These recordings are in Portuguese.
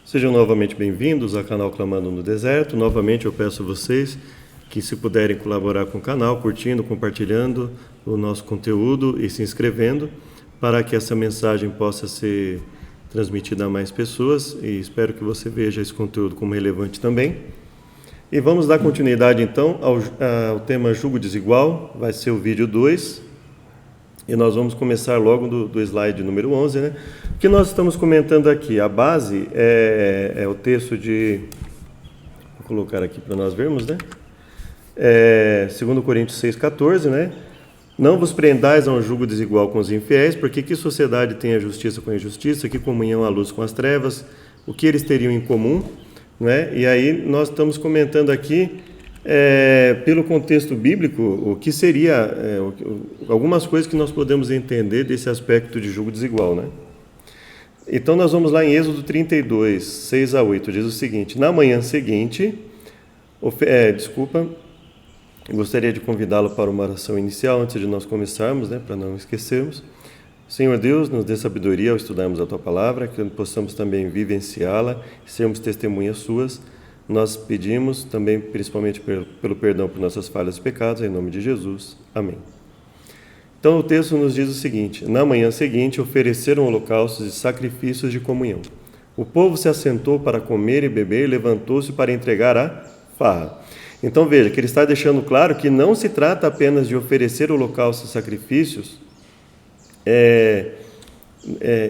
Sejam novamente bem-vindos ao canal Clamando no Deserto. Novamente eu peço a vocês que, se puderem colaborar com o canal, curtindo, compartilhando o nosso conteúdo e se inscrevendo, para que essa mensagem possa ser transmitida a mais pessoas, e espero que você veja esse conteúdo como relevante também. E vamos dar continuidade então ao tema Jugo Desigual. Vai ser o vídeo 2. E nós vamos começar logo do slide número 11, né? O que nós estamos comentando aqui, a base é o texto de... Vou colocar aqui para nós vermos, né? 2 Coríntios 6,14, né? Não vos prendais a um jugo desigual com os infiéis, porque que sociedade tem a justiça com a injustiça, que comunhão a luz com as trevas, o que eles teriam em comum, né? E aí nós estamos comentando aqui, pelo contexto bíblico, o que seria algumas coisas que nós podemos entender desse aspecto de jugo desigual, né? Então nós vamos lá em Êxodo 32, 6 a 8, diz o seguinte: na manhã seguinte, gostaria de convidá-lo para uma oração inicial antes de nós começarmos, né, para não esquecermos. Senhor Deus, nos dê sabedoria ao estudarmos a Tua Palavra, que possamos também vivenciá-la e sermos testemunhas Suas. Nós pedimos também, principalmente pelo perdão por nossas falhas e pecados, em nome de Jesus. Amém. Então o texto nos diz o seguinte: na manhã seguinte ofereceram holocaustos e sacrifícios de comunhão. O povo se assentou para comer e beber e levantou-se para entregar a farra. Então veja que ele está deixando claro que não se trata apenas de oferecer holocaustos e sacrifícios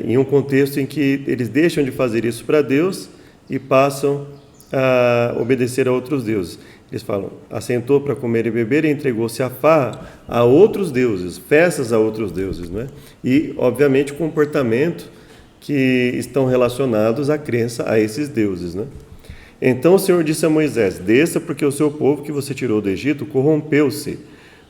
em um contexto em que eles deixam de fazer isso para Deus e passam a obedecer a outros deuses. Eles falam, assentou para comer e beber e entregou-se a farra a outros deuses, festas a outros deuses, não é? E, obviamente, comportamento que estão relacionados à crença a esses deuses, né? Então o Senhor disse a Moisés: desça, porque o seu povo que você tirou do Egito corrompeu-se.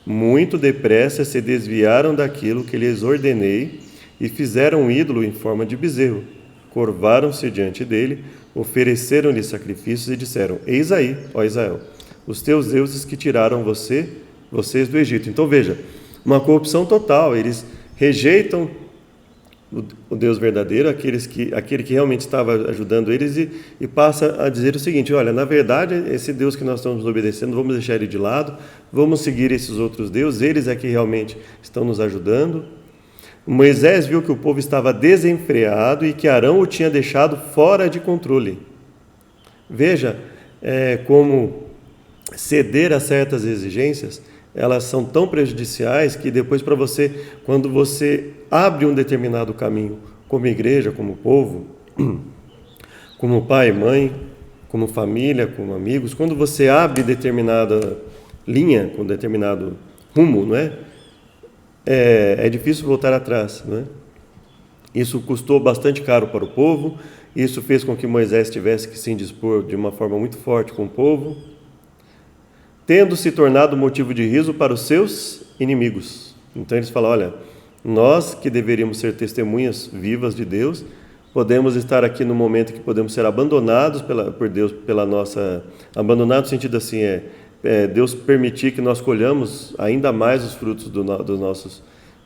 Muito depressa se desviaram daquilo que lhes ordenei e fizeram um ídolo em forma de bezerro. Curvaram-se diante dele, ofereceram-lhe sacrifícios e disseram: eis aí, ó Israel, os teus deuses que tiraram vocês do Egito. Então veja, uma corrupção total. Eles rejeitam o Deus verdadeiro, aquele que realmente estava ajudando eles, e passa a dizer o seguinte: olha, na verdade, esse Deus que nós estamos obedecendo, vamos deixar ele de lado, vamos seguir esses outros deuses, eles é que realmente estão nos ajudando. Moisés viu que o povo estava desenfreado e que Arão o tinha deixado fora de controle. Veja como ceder a certas exigências, elas são tão prejudiciais que depois quando você abre um determinado caminho, como igreja, como povo, como pai e mãe, como família, como amigos, quando você abre determinada linha, com determinado rumo, não é? É difícil voltar atrás, não é? Isso custou bastante caro para o povo, isso fez com que Moisés tivesse que se indispor de uma forma muito forte com o povo, tendo se tornado motivo de riso para os seus inimigos. Então eles falam: olha, nós que deveríamos ser testemunhas vivas de Deus, podemos estar aqui no momento que podemos ser abandonados por Deus, abandonado no sentido assim, Deus permitir que nós colhamos ainda mais os frutos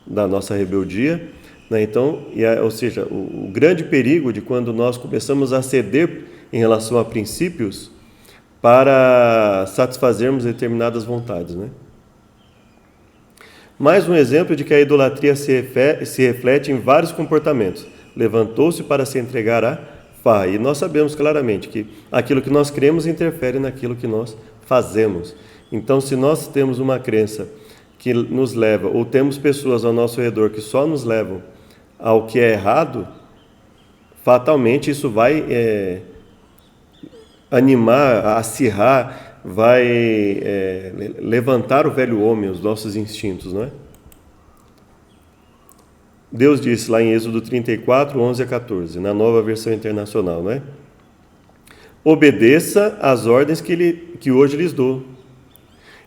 da nossa rebeldia, né? Então, ou seja, o grande perigo de quando nós começamos a ceder em relação a princípios para satisfazermos determinadas vontades, né? Mais um exemplo de que a idolatria se reflete em vários comportamentos. Levantou-se para se entregar a farra. E nós sabemos claramente que aquilo que nós cremos interfere naquilo que nós fazemos. Então, se nós temos uma crença que nos leva, ou temos pessoas ao nosso redor que só nos levam ao que é errado, fatalmente isso vai animar, acirrar, vai levantar o velho homem, os nossos instintos, não é? Deus disse lá em Êxodo 34, 11 a 14, na Nova Versão Internacional, não é? Obedeça às ordens que hoje lhes dou.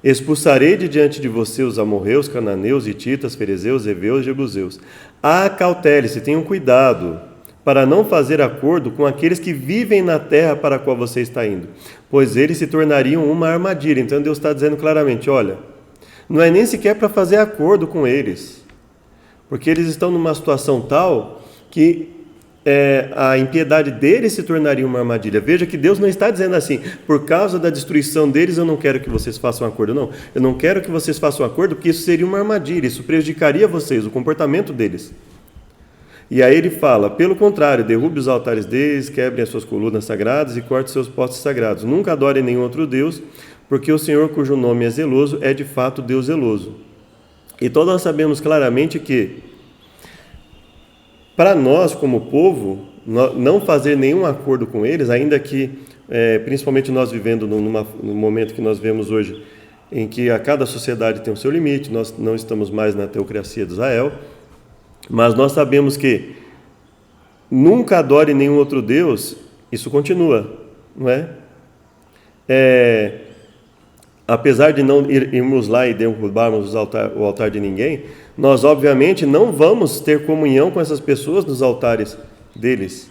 Expulsarei de diante de você os amorreus, cananeus, hititas, ferezeus, heveus e jebuseus. Acautele-se, tenham cuidado, para não fazer acordo com aqueles que vivem na terra para a qual você está indo, pois eles se tornariam uma armadilha. Então Deus está dizendo claramente: olha, não é nem sequer para fazer acordo com eles, porque eles estão numa situação tal que a impiedade deles se tornaria uma armadilha. Veja que Deus não está dizendo assim, por causa da destruição deles eu não quero que vocês façam acordo. Não, eu não quero que vocês façam acordo porque isso seria uma armadilha, isso prejudicaria vocês, o comportamento deles. E aí ele fala, pelo contrário, derrube os altares deles, quebrem as suas colunas sagradas e corte seus postes sagrados. Nunca adorem nenhum outro Deus, porque o Senhor, cujo nome é zeloso, é de fato Deus zeloso. E todos nós sabemos claramente que, para nós, como povo, não fazer nenhum acordo com eles, ainda que, principalmente nós vivendo no momento que nós vemos hoje, em que a cada sociedade tem o seu limite, nós não estamos mais na teocracia de Israel, mas nós sabemos que nunca adore nenhum outro Deus, isso continua, não é? Apesar de não irmos lá e derrubarmos o altar de ninguém, nós obviamente não vamos ter comunhão com essas pessoas nos altares deles.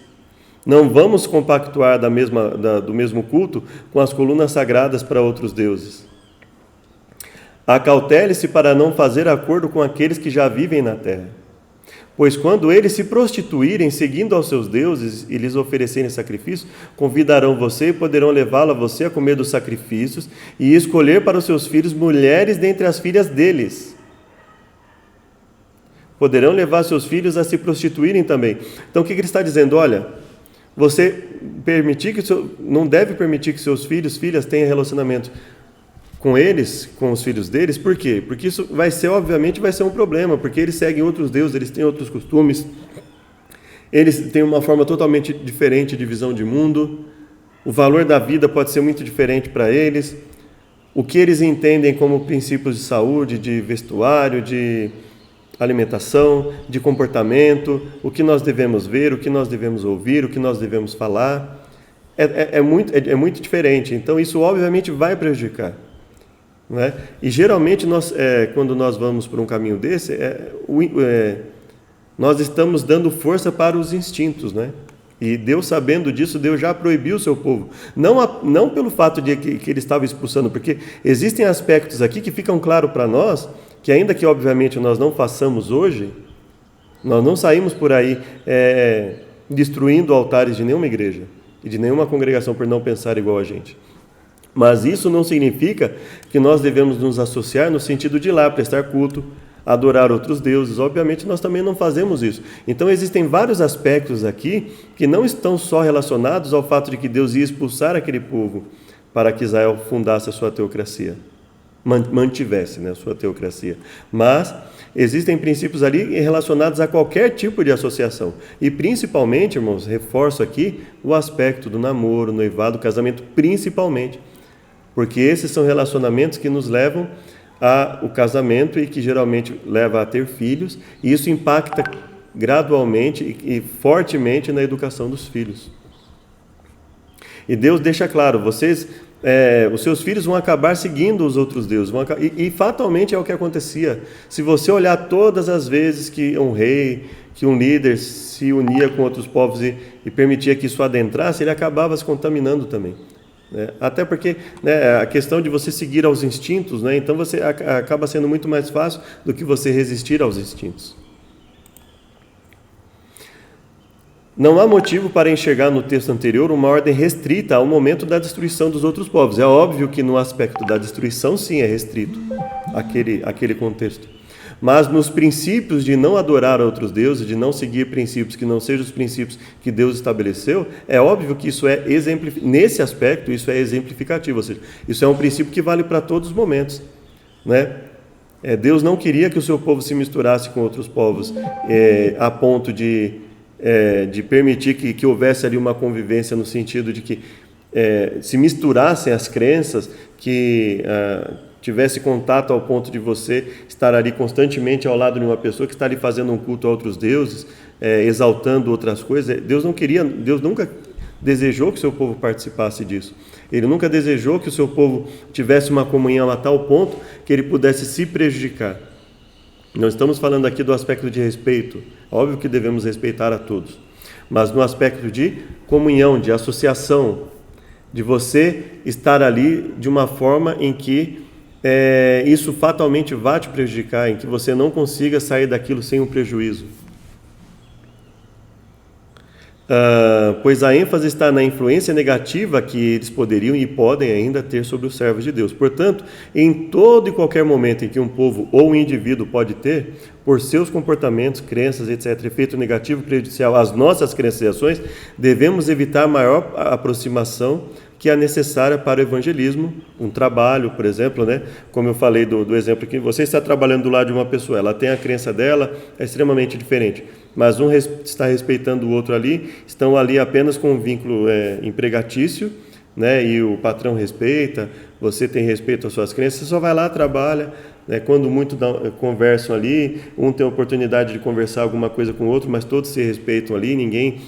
Não vamos compactuar do mesmo culto com as colunas sagradas para outros deuses. Acautele-se para não fazer acordo com aqueles que já vivem na terra. Pois quando eles se prostituírem seguindo aos seus deuses e lhes oferecerem sacrifício, convidarão você e poderão levá-la a você a comer dos sacrifícios e escolher para os seus filhos mulheres dentre as filhas deles. Poderão levar seus filhos a se prostituírem também. Então o que ele está dizendo? Olha, você não deve permitir que seus filhas tenham relacionamento com eles, com os filhos deles. Por quê? Porque isso obviamente vai ser um problema, porque eles seguem outros deuses, eles têm outros costumes, eles têm uma forma totalmente diferente de visão de mundo, o valor da vida pode ser muito diferente para eles, o que eles entendem como princípios de saúde, de vestuário, de alimentação, de comportamento, o que nós devemos ver, o que nós devemos ouvir, o que nós devemos falar, é muito diferente. Então isso obviamente vai prejudicar. Não é? E geralmente quando nós vamos por um caminho desse, nós estamos dando força para os instintos, né? E Deus, sabendo disso, Deus já proibiu o seu povo. Não pelo fato de que ele estava expulsando, porque existem aspectos aqui que ficam claros para nós, que ainda que obviamente nós não façamos hoje, nós não saímos por aí destruindo altares de nenhuma igreja e de nenhuma congregação por não pensar igual a gente. Mas isso não significa que nós devemos nos associar no sentido de ir lá prestar culto, adorar outros deuses. Obviamente nós também não fazemos isso. Então existem vários aspectos aqui que não estão só relacionados ao fato de que Deus ia expulsar aquele povo para que Israel fundasse a sua teocracia, mantivesse, né, a sua teocracia. Mas existem princípios ali relacionados a qualquer tipo de associação. E principalmente, irmãos, reforço aqui o aspecto do namoro, noivado, casamento, principalmente. Porque esses são relacionamentos que nos levam ao casamento e que geralmente leva a ter filhos, e isso impacta gradualmente e fortemente na educação dos filhos. E Deus deixa claro, os seus filhos vão acabar seguindo os outros deuses, e fatalmente é o que acontecia. Se você olhar todas as vezes que um rei, que um líder se unia com outros povos e permitia que isso adentrasse, ele acabava se contaminando também. Até porque a questão de você seguir aos instintos, então você acaba sendo muito mais fácil do que você resistir aos instintos. Não há motivo para enxergar no texto anterior uma ordem restrita ao momento da destruição dos outros povos. É óbvio que no aspecto da destruição, sim, é restrito aquele contexto. Mas nos princípios de não adorar a outros deuses, de não seguir princípios que não sejam os princípios que Deus estabeleceu, é óbvio que isso nesse aspecto, isso é exemplificativo, ou seja, isso é um princípio que vale para todos os momentos, né? Deus não queria que o seu povo se misturasse com outros povos, a ponto de permitir que houvesse ali uma convivência no sentido de que se misturassem as crenças, que tivesse contato ao ponto de você estar ali constantemente ao lado de uma pessoa que está ali fazendo um culto a outros deuses, exaltando outras coisas. Deus nunca desejou que o seu povo participasse disso. Ele nunca desejou que o seu povo tivesse uma comunhão a tal ponto que ele pudesse se prejudicar. Não estamos falando aqui do aspecto de respeito. Óbvio que devemos respeitar a todos. Mas no aspecto de comunhão, de associação, de você estar ali de uma forma em que isso fatalmente vai te prejudicar, em que você não consiga sair daquilo sem um prejuízo. pois a ênfase está na influência negativa que eles poderiam e podem ainda ter sobre os servos de Deus. Portanto, em todo e qualquer momento em que um povo ou um indivíduo pode ter, por seus comportamentos, crenças, etc., efeito negativo prejudicial às nossas crenças e ações, devemos evitar a maior aproximação que é necessária para o evangelismo, um trabalho, por exemplo, né? Como eu falei do exemplo que você está trabalhando do lado de uma pessoa, ela tem a crença dela, é extremamente diferente, mas um está respeitando o outro ali, estão ali apenas com um vínculo empregatício, né? E o patrão respeita, você tem respeito às suas crenças, você só vai lá, trabalha, né? Quando muito conversam ali, um tem a oportunidade de conversar alguma coisa com o outro, mas todos se respeitam ali, ninguém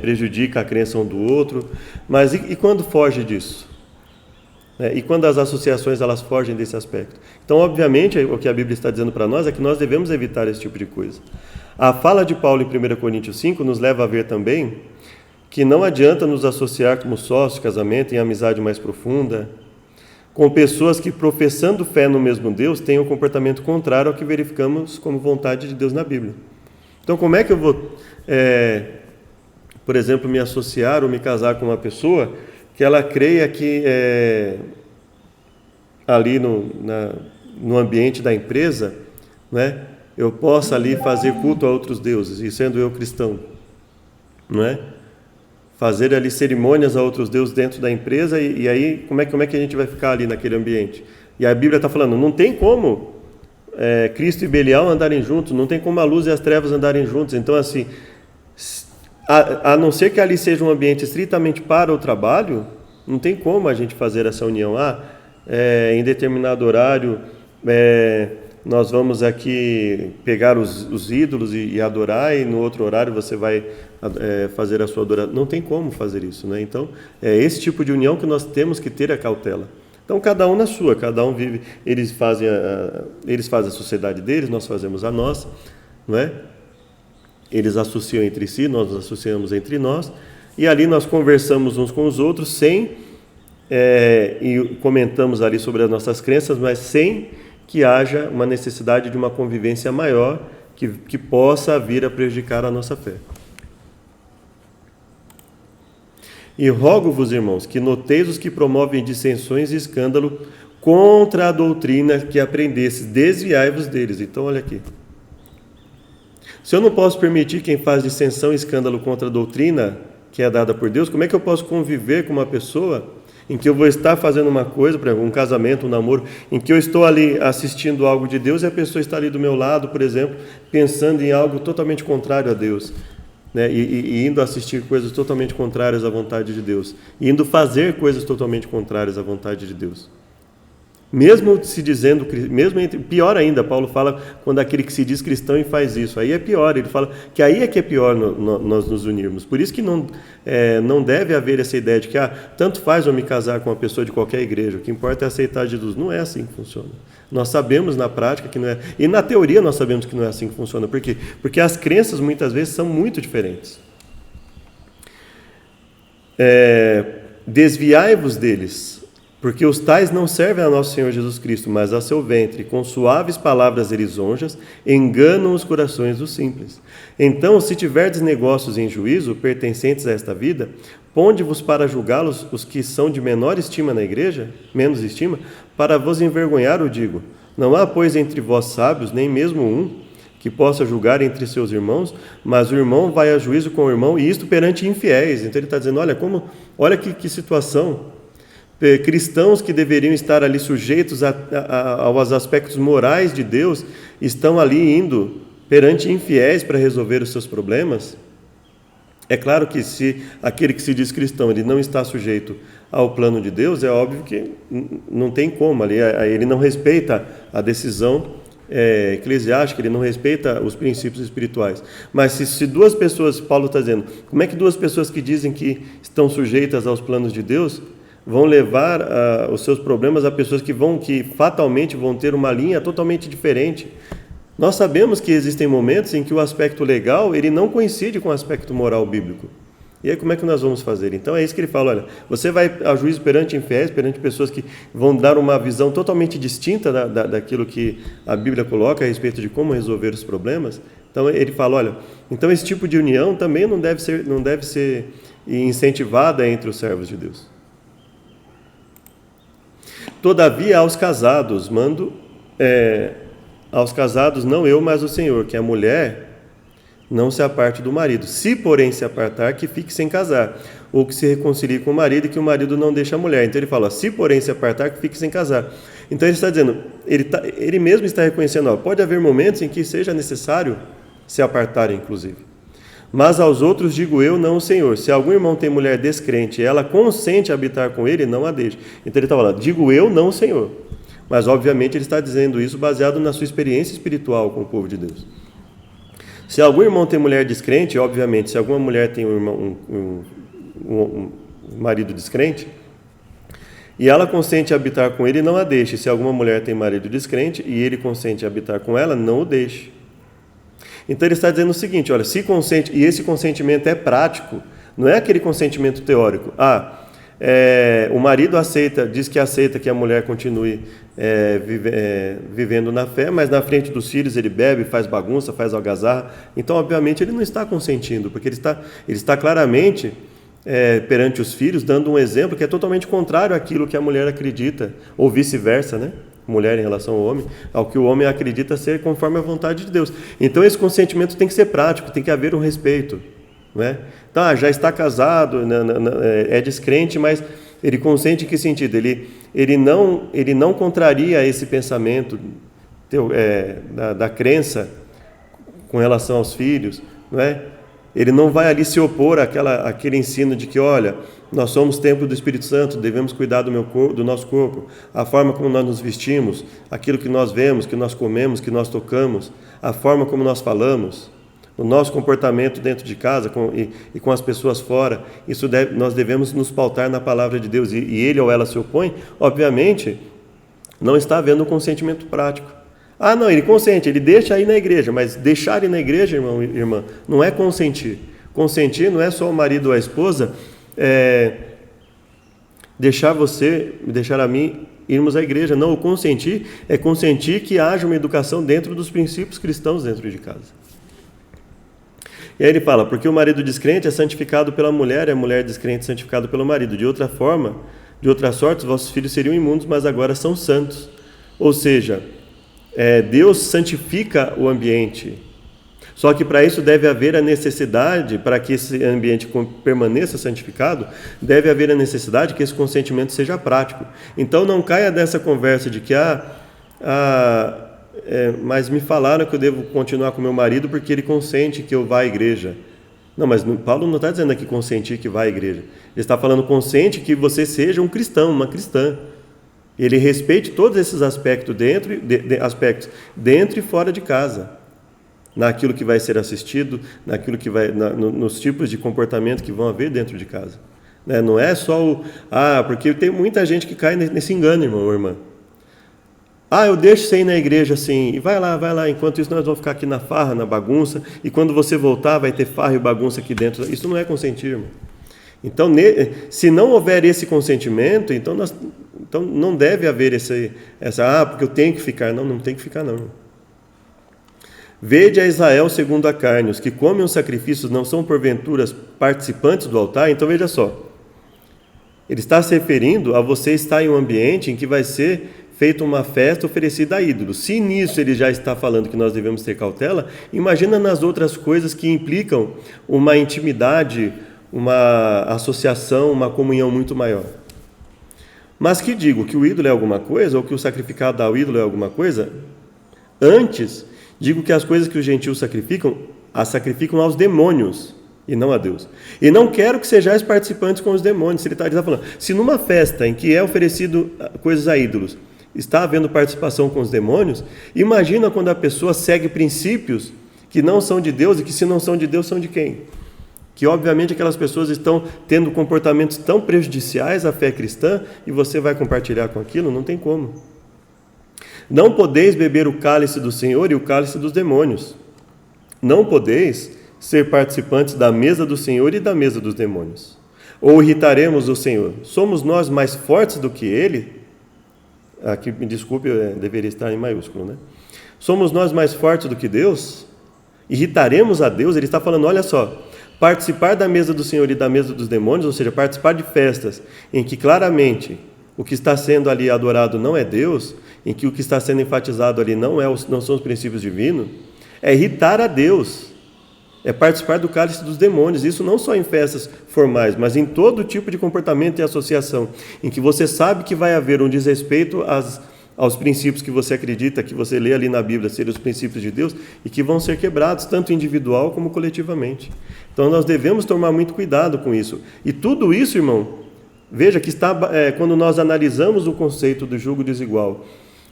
prejudica a crença um do outro. Mas e quando foge disso? E quando as associações elas fogem desse aspecto? Então, obviamente, o que a Bíblia está dizendo para nós é que nós devemos evitar esse tipo de coisa. A fala de Paulo em 1 Coríntios 5 nos leva a ver também que não adianta nos associar como sócios, casamento, em amizade mais profunda, com pessoas que, professando fé no mesmo Deus, têm um comportamento contrário ao que verificamos como vontade de Deus na Bíblia. Então, como é que eu vou, por exemplo, me associar ou me casar com uma pessoa que ela creia que ali no ambiente da empresa, né, eu possa ali fazer culto a outros deuses, e sendo eu cristão, não é? Fazer ali cerimônias a outros deuses dentro da empresa, e aí como é que a gente vai ficar ali naquele ambiente? E a Bíblia está falando, não tem como Cristo e Belial andarem juntos, não tem como a luz e as trevas andarem juntos. Então, assim, a não ser que ali seja um ambiente estritamente para o trabalho, não tem como a gente fazer essa união. Em determinado horário, nós vamos aqui pegar os ídolos e adorar, e no outro horário você vai fazer a sua adoração. Não tem como fazer isso, né? Então, é esse tipo de união que nós temos que ter a cautela. Então, cada um na sua, cada um vive, eles fazem a sociedade deles, nós fazemos a nossa, não é? Eles associam entre si, nós nos associamos entre nós, e ali nós conversamos uns com os outros, e comentamos ali sobre as nossas crenças, mas sem que haja uma necessidade de uma convivência maior que possa vir a prejudicar a nossa fé. E rogo-vos, irmãos, que noteis os que promovem dissensões e escândalo contra a doutrina que aprendestes, desviai-vos deles. Então, olha aqui. Se eu não posso permitir quem faz dissensão e escândalo contra a doutrina que é dada por Deus, como é que eu posso conviver com uma pessoa em que eu vou estar fazendo uma coisa, por exemplo, um casamento, um namoro, em que eu estou ali assistindo algo de Deus e a pessoa está ali do meu lado, por exemplo, pensando em algo totalmente contrário a Deus, né? E indo assistir coisas totalmente contrárias à vontade de Deus, e indo fazer coisas totalmente contrárias à vontade de Deus. Mesmo se dizendo, pior ainda, Paulo fala quando aquele que se diz cristão e faz isso, aí é pior, ele fala que aí é que é pior nós nos unirmos. Por isso que não deve haver essa ideia de que tanto faz eu me casar com uma pessoa de qualquer igreja, o que importa é aceitar Jesus. Não é assim que funciona. Nós sabemos na prática que não é, e na teoria nós sabemos que não é assim que funciona. Por quê? Porque as crenças muitas vezes são muito diferentes. Desviai-vos deles, porque os tais não servem a nosso Senhor Jesus Cristo, mas a seu ventre, com suaves palavras lisonjas, enganam os corações dos simples. Então, se tiverdes negócios em juízo, pertencentes a esta vida, ponde-vos para julgá-los os que são de menor estima na igreja, menos estima, para vos envergonhar, o digo. Não há, pois, entre vós sábios, nem mesmo um, que possa julgar entre seus irmãos, mas o irmão vai a juízo com o irmão, e isto perante infiéis. Então ele está dizendo, olha que situação. Cristãos que deveriam estar ali sujeitos aos aspectos morais de Deus, estão ali indo perante infiéis para resolver os seus problemas. É claro que se aquele que se diz cristão ele não está sujeito ao plano de Deus, é óbvio que não tem como, ali ele não respeita a decisão eclesiástica, ele não respeita os princípios espirituais. Mas se duas pessoas, Paulo está dizendo, como é que duas pessoas que dizem que estão sujeitas aos planos de Deus vão levar os seus problemas a pessoas que fatalmente vão ter uma linha totalmente diferente? Nós sabemos que existem momentos em que o aspecto legal ele não coincide com o aspecto moral bíblico. E aí como é que nós vamos fazer? Então é isso que ele fala, olha, você vai a juízo perante infiéis, perante pessoas que vão dar uma visão totalmente distinta daquilo que a Bíblia coloca a respeito de como resolver os problemas. Então ele fala, olha, então esse tipo de união também não deve ser incentivada entre os servos de Deus. Todavia aos casados mando, aos casados não eu, mas o Senhor, que a mulher não se aparte do marido. Se, porém, se apartar, que fique sem casar, ou que se reconcilie com o marido e que o marido não deixe a mulher. Então ele fala, se, porém, se apartar, que fique sem casar. Então ele está dizendo, ele mesmo está reconhecendo, pode haver momentos em que seja necessário se apartar, inclusive. Mas aos outros digo eu, não o Senhor. Se algum irmão tem mulher descrente e ela consente a habitar com ele, não a deixe. Então ele está falando, digo eu, não o Senhor. Mas, obviamente, ele está dizendo isso baseado na sua experiência espiritual com o povo de Deus. Se algum irmão tem mulher descrente, obviamente, se alguma mulher tem um marido descrente, e ela consente a habitar com ele, não a deixe. Se alguma mulher tem marido descrente e ele consente a habitar com ela, não o deixe. Então ele está dizendo o seguinte, olha, se consente, e esse consentimento é prático, não é aquele consentimento teórico. O marido diz que aceita que a mulher continue vivendo na fé, mas na frente dos filhos ele bebe, faz bagunça, faz algazarra. Então, obviamente, ele não está consentindo, porque ele está claramente perante os filhos dando um exemplo que é totalmente contrário àquilo que a mulher acredita, ou vice-versa, né? Mulher em relação ao homem, ao que o homem acredita ser conforme a vontade de Deus. Então, esse consentimento tem que ser prático, tem que haver um respeito. Não é? Então, já está casado, é descrente, mas ele consente em que sentido? Ele não contraria esse pensamento da crença com relação aos filhos, não é? Ele não vai ali se opor àquele ensino de que, olha, nós somos templo do Espírito Santo, devemos cuidar do nosso corpo, a forma como nós nos vestimos, aquilo que nós vemos, que nós comemos, que nós tocamos, a forma como nós falamos, o nosso comportamento dentro de casa e com as pessoas fora, nós devemos nos pautar na palavra de Deus, e ele ou ela se opõe, obviamente, não está havendo um consentimento prático. Não, ele consente, ele deixa ir na igreja, mas deixar ir na igreja, irmão e irmã, não é consentir. Consentir não é só o marido ou a esposa deixar a mim irmos à igreja. Não, o consentir é consentir que haja uma educação dentro dos princípios cristãos dentro de casa. E aí ele fala, porque o marido descrente é santificado pela mulher, e a mulher descrente é santificada pelo marido. De outra sorte, vossos filhos seriam imundos, mas agora são santos. Ou seja, Deus santifica o ambiente. Só que para isso deve haver a necessidade, para que esse ambiente permaneça santificado, deve haver a necessidade que esse consentimento seja prático. Então não caia dessa conversa de que mas me falaram que eu devo continuar com meu marido porque ele consente que eu vá à igreja. Não, mas Paulo não está dizendo aqui consentir que vá à igreja. Ele está falando consente que você seja um cristão, uma cristã. Ele respeite todos esses aspectos dentro e fora de casa, naquilo que vai ser assistido, naquilo que nos tipos de comportamento que vão haver dentro de casa. Não é só porque tem muita gente que cai nesse engano, irmão ou irmã. Eu deixo você ir na igreja assim, e vai lá, enquanto isso nós vamos ficar aqui na farra, na bagunça, e quando você voltar vai ter farra e bagunça aqui dentro. Isso não é consentir, irmão. Então, se não houver esse consentimento, então não deve haver porque eu tenho que ficar. Não tem que ficar, não. Vede a Israel segundo a carne, os que comem os sacrifícios não são porventura participantes do altar. Então veja só, ele está se referindo a você estar em um ambiente em que vai ser feita uma festa oferecida a ídolos. Se nisso ele já está falando que nós devemos ter cautela, imagina nas outras coisas que implicam uma intimidade, uma associação, uma comunhão muito maior. Mas que digo que o ídolo é alguma coisa, ou que o sacrificado ao ídolo é alguma coisa? Antes, digo que as coisas que os gentios sacrificam, as sacrificam aos demônios, e não a Deus. E não quero que sejais participantes com os demônios. Ele está falando, se numa festa em que é oferecido coisas a ídolos, está havendo participação com os demônios, imagina quando a pessoa segue princípios que não são de Deus, e que se não são de Deus, são de quem? Que obviamente aquelas pessoas estão tendo comportamentos tão prejudiciais à fé cristã, e você vai compartilhar com aquilo? Não tem como. Não podeis beber o cálice do Senhor e o cálice dos demônios. Não podeis ser participantes da mesa do Senhor e da mesa dos demônios. Ou irritaremos o Senhor? Somos nós mais fortes do que Ele? Aqui, me desculpe, deveria estar em maiúsculo, né? Somos nós mais fortes do que Deus? Irritaremos a Deus? Ele está falando, olha só, participar da mesa do Senhor e da mesa dos demônios, ou seja, participar de festas em que claramente o que está sendo ali adorado não é Deus, em que o que está sendo enfatizado ali não são os princípios divinos, é irritar a Deus, é participar do cálice dos demônios. Isso não só em festas formais, mas em todo tipo de comportamento e associação, em que você sabe que vai haver um desrespeito aos princípios que você acredita, que você lê ali na Bíblia, serem os princípios de Deus, e que vão ser quebrados, tanto individual como coletivamente. Então nós devemos tomar muito cuidado com isso. E tudo isso, irmão, veja que quando nós analisamos o conceito do julgo desigual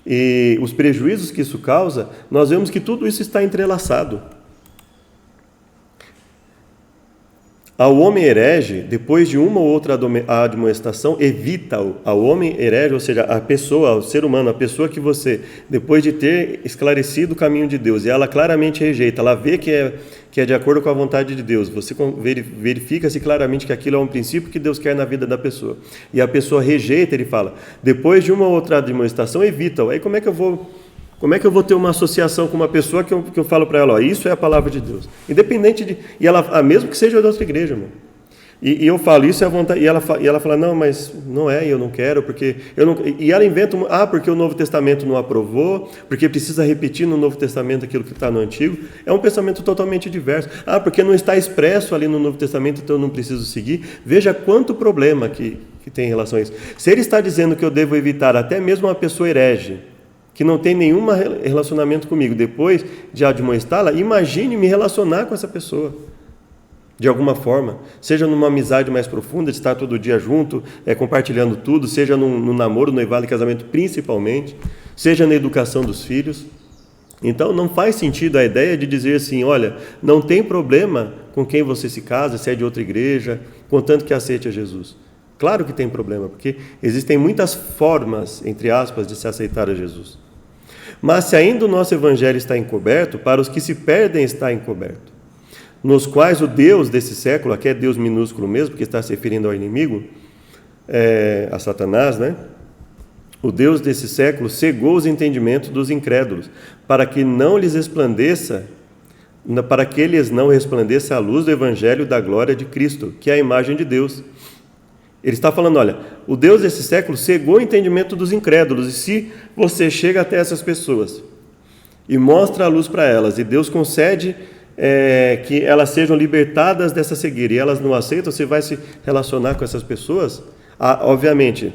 e os prejuízos que isso causa, nós vemos que tudo isso está entrelaçado. Ao homem herege, depois de uma ou outra admoestação, evita-o. Ao homem herege, ou seja, a pessoa, o ser humano, a pessoa que você, depois de ter esclarecido o caminho de Deus, e ela claramente rejeita, ela vê que é de acordo com a vontade de Deus, você verifica-se claramente que aquilo é um princípio que Deus quer na vida da pessoa, e a pessoa rejeita, ele fala, depois de uma ou outra admoestação, evita-o. Aí como é que eu vou ter uma associação com uma pessoa que eu falo para ela, ó, isso é a palavra de Deus, independente de, e ela, mesmo que seja de outra igreja, irmão, e eu falo, isso é a vontade, e ela fala, não, mas não é, eu não quero, porque eu não, e ela inventa, porque o Novo Testamento não aprovou, porque precisa repetir no Novo Testamento aquilo que está no Antigo. É um pensamento totalmente diverso. Porque não está expresso ali no Novo Testamento, então eu não preciso seguir. Veja quanto problema que tem em relação a isso. Se ele está dizendo que eu devo evitar até mesmo uma pessoa herege, que não tem nenhum relacionamento comigo, depois de admoestá-la, imagine me relacionar com essa pessoa, de alguma forma, seja numa amizade mais profunda, de estar todo dia junto, compartilhando tudo, seja no namoro, noivado e casamento principalmente, seja na educação dos filhos. Então não faz sentido a ideia de dizer assim, olha, não tem problema com quem você se casa, se é de outra igreja, contanto que aceite a Jesus. Claro que tem problema, porque existem muitas formas, entre aspas, de se aceitar a Jesus. Mas se ainda o nosso evangelho está encoberto, para os que se perdem está encoberto, nos quais o Deus desse século, aqui é Deus minúsculo mesmo, porque está se referindo ao inimigo, a Satanás, né? O Deus desse século cegou os entendimentos dos incrédulos, para que lhes não resplandeça a luz do evangelho da glória de Cristo, que é a imagem de Deus. Ele está falando, olha, o Deus desse século cegou o entendimento dos incrédulos, e se você chega até essas pessoas e mostra a luz para elas, e Deus concede que elas sejam libertadas dessa cegueira, e elas não aceitam, você vai se relacionar com essas pessoas, obviamente,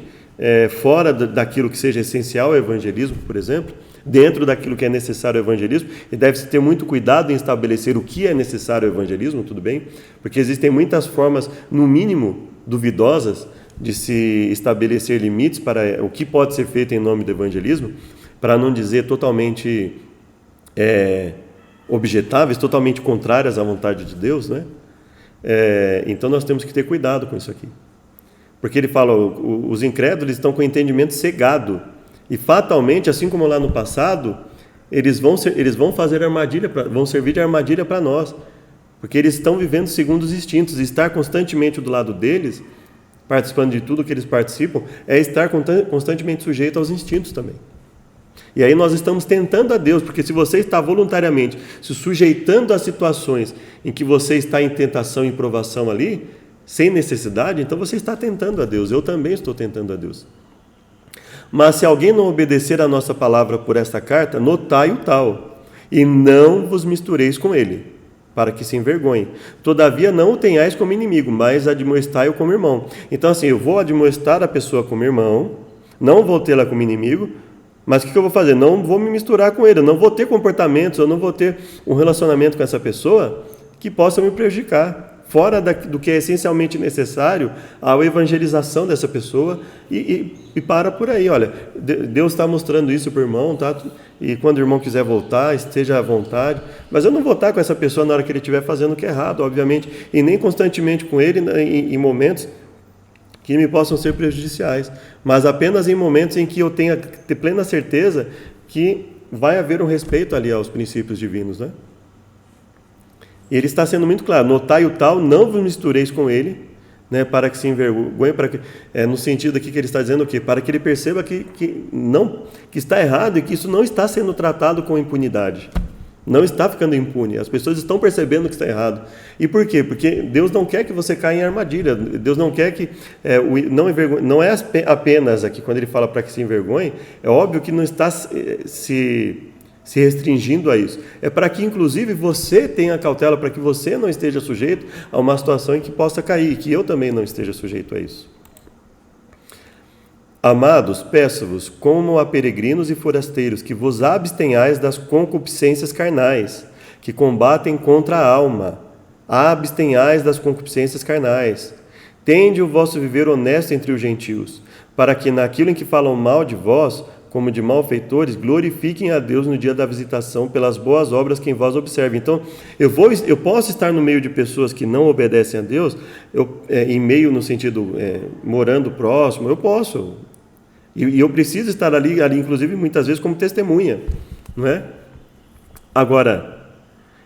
fora daquilo que seja essencial ao evangelismo, por exemplo, dentro daquilo que é necessário ao evangelismo, e deve-se ter muito cuidado em estabelecer o que é necessário ao evangelismo, tudo bem? Porque existem muitas formas, no mínimo, duvidosas, de se estabelecer limites para o que pode ser feito em nome do evangelismo, para não dizer totalmente objetáveis, totalmente contrárias à vontade de Deus, né? Então nós temos que ter cuidado com isso aqui. Porque ele fala, os incrédulos estão com o entendimento cegado, e fatalmente, assim como lá no passado, eles vão fazer armadilha, vão servir de armadilha para nós, porque eles estão vivendo segundo os instintos, e estar constantemente do lado deles, participando de tudo que eles participam, é estar constantemente sujeito aos instintos também. E aí nós estamos tentando a Deus, porque se você está voluntariamente se sujeitando a situações em que você está em tentação e provação ali, sem necessidade, então você está tentando a Deus. Eu também estou tentando a Deus. Mas se alguém não obedecer a nossa palavra por esta carta, notai o tal, e não vos mistureis com ele, para que se envergonhe. Todavia não o tenhais como inimigo, mas admoestai-o como irmão. Então assim, eu vou admoestar a pessoa como irmão, não vou tê-la como inimigo, mas o que eu vou fazer? Não vou me misturar com ele, eu não vou ter comportamentos, eu não vou ter um relacionamento com essa pessoa que possa me prejudicar, fora do que é essencialmente necessário à evangelização dessa pessoa, e para por aí. Olha, Deus está mostrando isso para o irmão, tá? E quando o irmão quiser voltar, esteja à vontade, mas eu não vou estar com essa pessoa na hora que ele estiver fazendo o que é errado, obviamente, e nem constantemente com ele em momentos que me possam ser prejudiciais, mas apenas em momentos em que eu tenha ter plena certeza que vai haver um respeito ali aos princípios divinos, né? E ele está sendo muito claro, notai o tal, não vos mistureis com ele, né, para que se envergonhe, no sentido aqui que ele está dizendo o quê? Para que ele perceba que está errado e que isso não está sendo tratado com impunidade. não está ficando impune. As pessoas estão percebendo que está errado. E por quê? Porque Deus não quer que você caia em armadilha. Deus não quer que... não é apenas aqui, quando ele fala para que se envergonhe, é óbvio que não está se restringindo a isso. É para que, inclusive, você tenha cautela, para que você não esteja sujeito a uma situação em que possa cair, que eu também não esteja sujeito a isso. Amados, peço-vos, como a peregrinos e forasteiros, que vos abstenhais das concupiscências carnais, que combatem contra a alma. Abstenhais das concupiscências carnais. Tende o vosso viver honesto entre os gentios, para que naquilo em que falam mal de vós, como de malfeitores, glorifiquem a Deus no dia da visitação pelas boas obras que em vós observem. Então, eu posso estar no meio de pessoas que não obedecem a Deus, em meio no sentido, morando próximo, eu posso. E eu preciso estar ali, inclusive, muitas vezes como testemunha, não é? Agora,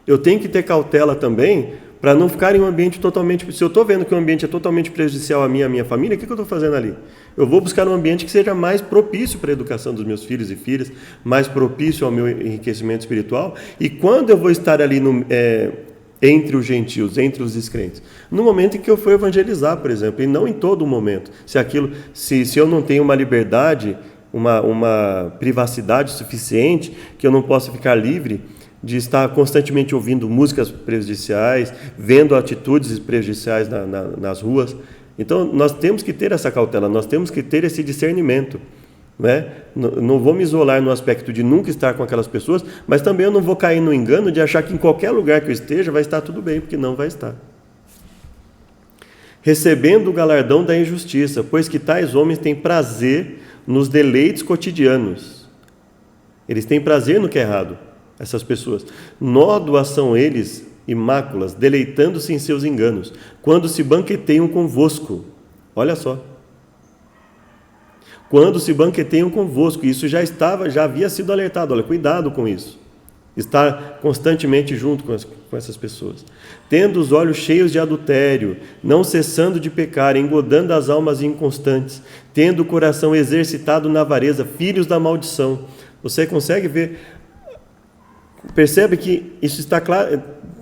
eu tenho que ter cautela também para não ficar em um ambiente totalmente... Se eu estou vendo que o ambiente é totalmente prejudicial a mim e à minha família, o que eu estou fazendo ali? Eu vou buscar um ambiente que seja mais propício para a educação dos meus filhos e filhas, mais propício ao meu enriquecimento espiritual. E quando eu vou estar ali entre os gentios, entre os descrentes? No momento em que eu for evangelizar, por exemplo, e não em todo momento. Se eu não tenho uma liberdade, uma privacidade suficiente, que eu não posso ficar livre de estar constantemente ouvindo músicas prejudiciais, vendo atitudes prejudiciais nas ruas. Então, nós temos que ter essa cautela, nós temos que ter esse discernimento. Não vou me isolar no aspecto de nunca estar com aquelas pessoas, mas também eu não vou cair no engano de achar que em qualquer lugar que eu esteja vai estar tudo bem, porque não vai estar. Recebendo o galardão da injustiça, pois que tais homens têm prazer nos deleites cotidianos. Eles têm prazer no que é errado, essas pessoas. Nódoas são eles e máculas, deleitando-se em seus enganos, quando se banqueteiam convosco. Olha só. Quando se banqueteiam convosco, isso já havia sido alertado, olha, cuidado com isso, estar constantemente junto com essas pessoas, tendo os olhos cheios de adultério, não cessando de pecar, engodando as almas inconstantes, tendo o coração exercitado na avareza, filhos da maldição. Você consegue ver, percebe que isso está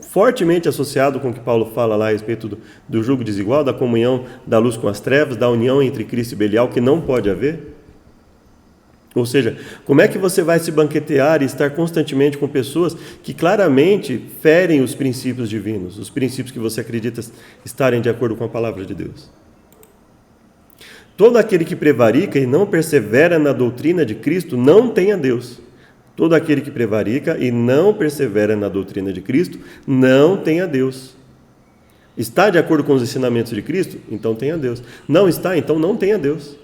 fortemente associado com o que Paulo fala lá a respeito do jugo desigual, da comunhão da luz com as trevas, da união entre Cristo e Belial, que não pode haver? Ou seja, como é que você vai se banquetear e estar constantemente com pessoas que claramente ferem os princípios divinos, os princípios que você acredita estarem de acordo com a palavra de Deus? Todo aquele que prevarica e não persevera na doutrina de Cristo não tem a Deus. Todo aquele que prevarica e não persevera na doutrina de Cristo não tem a Deus. Está de acordo com os ensinamentos de Cristo? Então tem a Deus. Não está? Então não tem a Deus.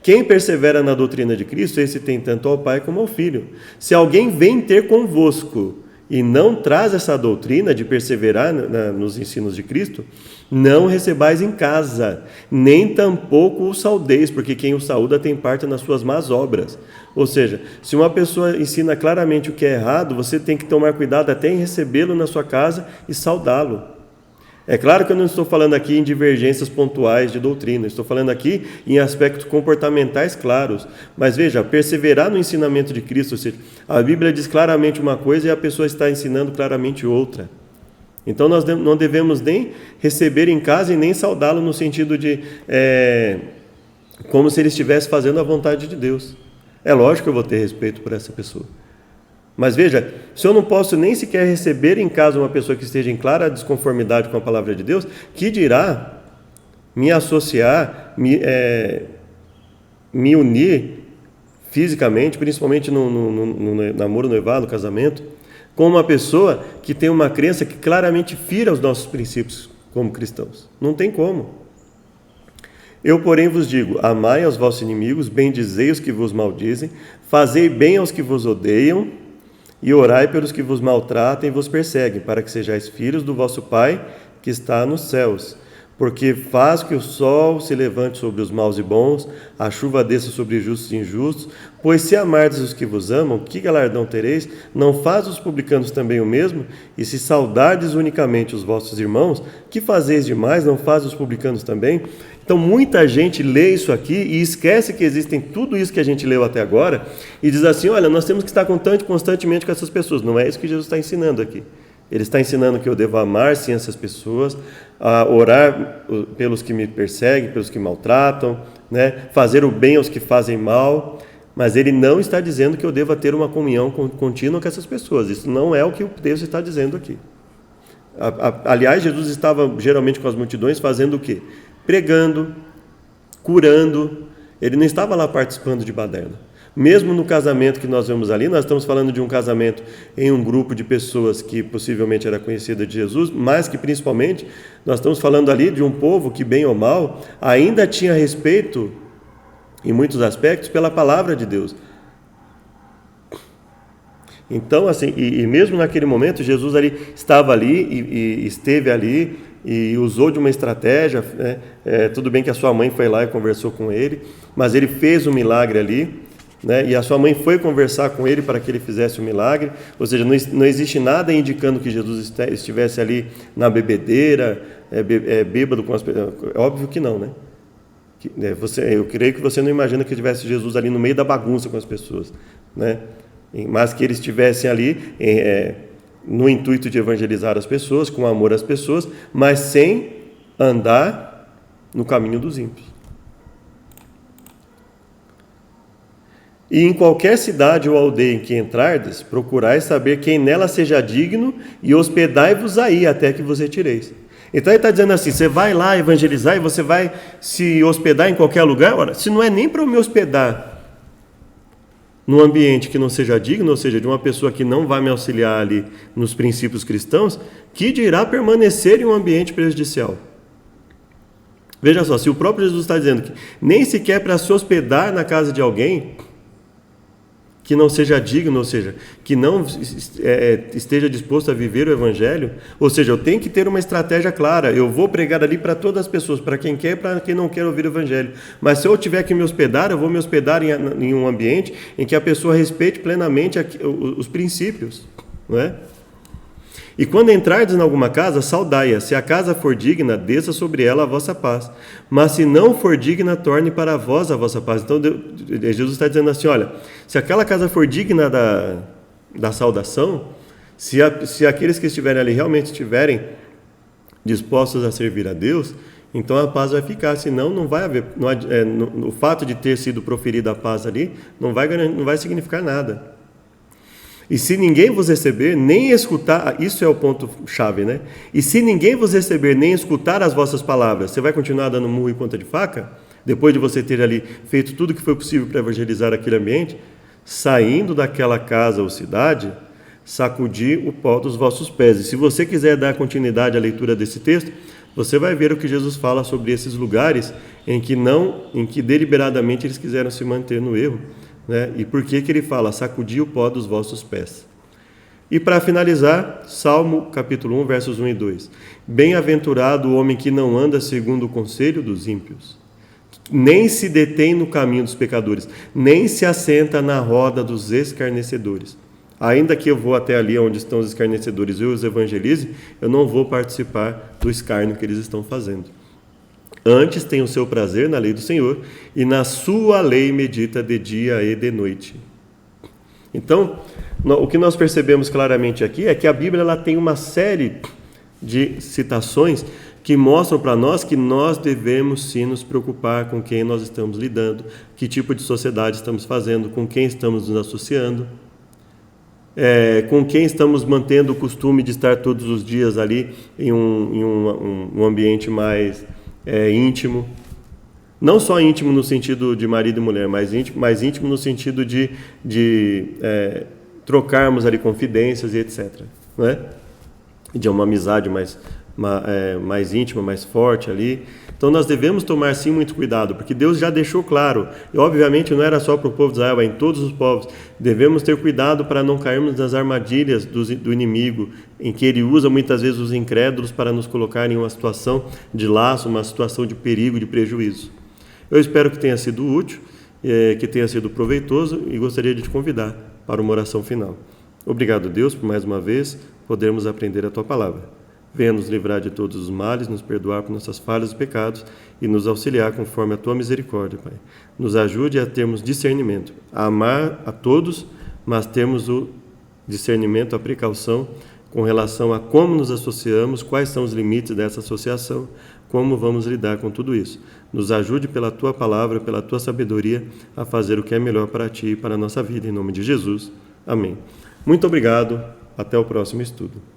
Quem persevera na doutrina de Cristo, esse tem tanto ao Pai como ao Filho. Se alguém vem ter convosco e não traz essa doutrina de perseverar nos ensinos de Cristo, não recebais em casa, nem tampouco o saudeis, porque quem o saúda tem parte nas suas más obras. Ou seja, se uma pessoa ensina claramente o que é errado, você tem que tomar cuidado até em recebê-lo na sua casa e saudá-lo. É claro que eu não estou falando aqui em divergências pontuais de doutrina, estou falando aqui em aspectos comportamentais claros. Mas veja, perseverar no ensinamento de Cristo, ou seja, a Bíblia diz claramente uma coisa e a pessoa está ensinando claramente outra. Então nós não devemos nem receber em casa e nem saudá-lo no sentido de como se ele estivesse fazendo a vontade de Deus. É lógico que eu vou ter respeito por essa pessoa. Mas veja, se eu não posso nem sequer receber em casa uma pessoa que esteja em clara desconformidade com a palavra de Deus, que dirá me associar, me unir fisicamente, principalmente no namoro, noivado, no casamento, com uma pessoa que tem uma crença que claramente fira os nossos princípios como cristãos. Não tem como. Eu, porém, vos digo, amai aos vossos inimigos, bendizei os que vos maldizem, fazei bem aos que vos odeiam, e orai pelos que vos maltratam e vos perseguem, para que sejais filhos do vosso Pai que está nos céus. porque faz que o sol se levante sobre os maus e bons, a chuva desça sobre justos e injustos. Pois se amardes os que vos amam, que galardão tereis? Não faz os publicanos também o mesmo? E se saudardes unicamente os vossos irmãos, que fazeis demais? Não faz os publicanos também? Então muita gente lê isso aqui e esquece que existem tudo isso que a gente leu até agora e diz assim, olha, nós temos que estar constantemente com essas pessoas. Não é isso que Jesus está ensinando aqui. Ele está ensinando que eu devo amar sim essas pessoas, a orar pelos que me perseguem, pelos que maltratam, né? Fazer o bem aos que fazem mal, mas ele não está dizendo que eu deva ter uma comunhão contínua com essas pessoas. Isso não é o que o texto está dizendo aqui. Aliás, Jesus estava geralmente com as multidões fazendo o quê? Pregando, curando. Ele não estava lá participando de baderna. Mesmo no casamento que nós vemos ali, nós estamos falando de um casamento em um grupo de pessoas que possivelmente era conhecida de Jesus, mas que principalmente nós estamos falando ali de um povo que, bem ou mal, ainda tinha respeito, em muitos aspectos, pela palavra de Deus. Então, assim, e mesmo naquele momento, Jesus ali estava ali e esteve ali e usou de uma estratégia, né? Tudo bem que a sua mãe foi lá e conversou com ele, mas ele fez um milagre ali, né? E a sua mãe foi conversar com ele para que ele fizesse o milagre, ou seja, não existe nada indicando que Jesus estivesse ali na bebedeira, bêbado com as pessoas. Óbvio que não, né? Eu creio que você não imagina que tivesse Jesus ali no meio da bagunça com as pessoas, né? Mas que ele estivesse ali no intuito de evangelizar as pessoas, com amor às pessoas, mas sem andar no caminho dos ímpios. E em qualquer cidade ou aldeia em que entrardes, procurai saber quem nela seja digno e hospedai-vos aí até que vos retireis. Então ele está dizendo assim, você vai lá evangelizar e você vai se hospedar em qualquer lugar? Ora, se não é nem para eu me hospedar num ambiente que não seja digno, ou seja, de uma pessoa que não vai me auxiliar ali nos princípios cristãos, que dirá permanecer em um ambiente prejudicial. Veja só, se o próprio Jesus está dizendo que nem sequer para se hospedar na casa de alguém que não seja digno, ou seja, que não esteja disposto a viver o Evangelho, ou seja, eu tenho que ter uma estratégia clara, eu vou pregar ali para todas as pessoas, para quem quer e para quem não quer ouvir o Evangelho, mas se eu tiver que me hospedar, eu vou me hospedar em um ambiente em que a pessoa respeite plenamente os princípios, não é? E quando entrardes em alguma casa, saudai-a. Se a casa for digna, desça sobre ela a vossa paz. Mas se não for digna, torne para vós a vossa paz. Então, Jesus está dizendo assim, olha, se aquela casa for digna da saudação, se aqueles que estiverem ali realmente estiverem dispostos a servir a Deus, então a paz vai ficar. Senão, não vai haver... o fato de ter sido proferida a paz ali, não vai significar nada. E se ninguém vos receber, nem escutar, isso é o ponto-chave, né? E se ninguém vos receber, nem escutar as vossas palavras, você vai continuar dando murro e ponta de faca? Depois de você ter ali feito tudo o que foi possível para evangelizar aquele ambiente, saindo daquela casa ou cidade, sacudir o pó dos vossos pés. E se você quiser dar continuidade à leitura desse texto, você vai ver o que Jesus fala sobre esses lugares em que deliberadamente eles quiseram se manter no erro. Né? E por que ele fala, sacudir o pó dos vossos pés? E para finalizar, Salmo capítulo 1, versos 1 e 2. Bem-aventurado o homem que não anda segundo o conselho dos ímpios, nem se detém no caminho dos pecadores, nem se assenta na roda dos escarnecedores. Ainda que eu vou até ali onde estão os escarnecedores e os evangelize, eu não vou participar do escárnio que eles estão fazendo. Antes tem o seu prazer na lei do Senhor, e na sua lei medita de dia e de noite. Então, o que nós percebemos claramente aqui é que a Bíblia ela tem uma série de citações que mostram para nós que nós devemos sim nos preocupar com quem nós estamos lidando, que tipo de sociedade estamos fazendo, com quem estamos nos associando, com quem estamos mantendo o costume de estar todos os dias ali em um ambiente mais íntimo, não só íntimo no sentido de marido e mulher, mas íntimo no sentido de trocarmos ali confidências e etc. Não é? De uma amizade mais íntima, mais forte ali, Então nós devemos tomar sim muito cuidado, porque Deus já deixou claro, e obviamente não era só para o povo de Israel, é em todos os povos, devemos ter cuidado para não cairmos nas armadilhas do inimigo, em que ele usa muitas vezes os incrédulos para nos colocar em uma situação de laço, uma situação de perigo, de prejuízo. Eu espero que tenha sido útil, que tenha sido proveitoso, e gostaria de te convidar para uma oração final. Obrigado, Deus, por mais uma vez podermos aprender a Tua Palavra. Venha nos livrar de todos os males, nos perdoar por nossas falhas e pecados e nos auxiliar conforme a Tua misericórdia, Pai. Nos ajude a termos discernimento, a amar a todos, mas termos o discernimento, a precaução com relação a como nos associamos, quais são os limites dessa associação, como vamos lidar com tudo isso. Nos ajude pela Tua Palavra, pela Tua sabedoria, a fazer o que é melhor para Ti e para a nossa vida, em nome de Jesus. Amém. Muito obrigado. Até o próximo estudo.